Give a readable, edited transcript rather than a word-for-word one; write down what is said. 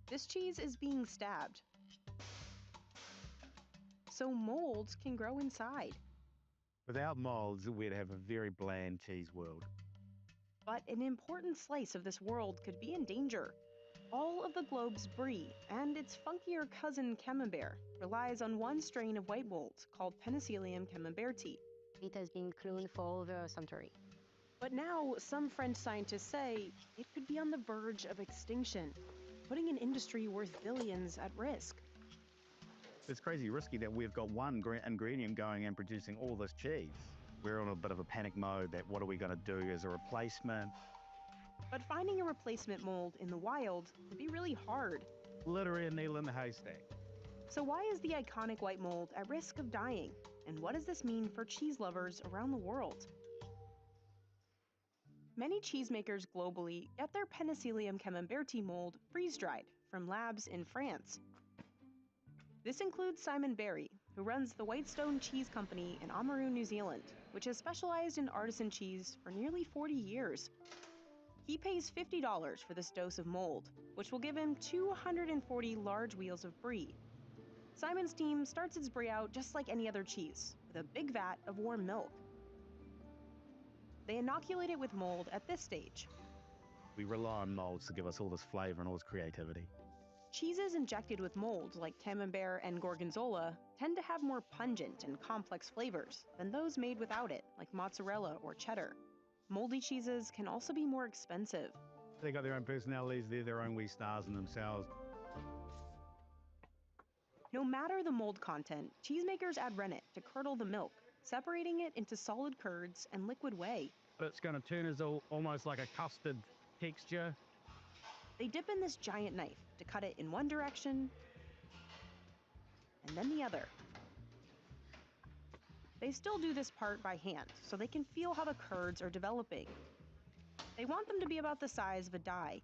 This cheese is being stabbed, so molds can grow inside. Without molds, we'd have a very bland cheese world. But an important slice of this world could be in danger. All of the globe's brie and its funkier cousin camembert relies on one strain of white mold called Penicillium camemberti. It has been cloned for over a century. But now some French scientists say it could be on the verge of extinction, putting an industry worth billions at risk. It's crazy risky that we've got one ingredient going and producing all this cheese. We're on a bit of a panic mode that what are we going to do as a replacement? But finding a replacement mold in the wild would be really hard. Literally a needle in the haystack. So why is the iconic white mold at risk of dying? And what does this mean for cheese lovers around the world? Many cheesemakers globally get their Penicillium camemberti mold freeze-dried from labs in France. This includes Simon Barry, who runs the Whitestone Cheese Company in Oamaru, New Zealand, which has specialized in artisan cheese for nearly 40 years. He pays $50 for this dose of mold, which will give him 240 large wheels of brie. Simon's team starts its brie out just like any other cheese, with a big vat of warm milk. They inoculate it with mold at this stage. We rely on molds to give us all this flavor and all this creativity. Cheeses injected with mold, like camembert and gorgonzola, tend to have more pungent and complex flavors than those made without it, like mozzarella or cheddar. Moldy cheeses can also be more expensive. They got their own personalities, they're their own wee stars in themselves. No matter the mold content, cheesemakers add rennet to curdle the milk, separating it into solid curds and liquid whey. It's going to turn as almost like a custard texture. They dip in this giant knife to cut it in one direction and then the other. They still do this part by hand so they can feel how the curds are developing. They want them to be about the size of a die,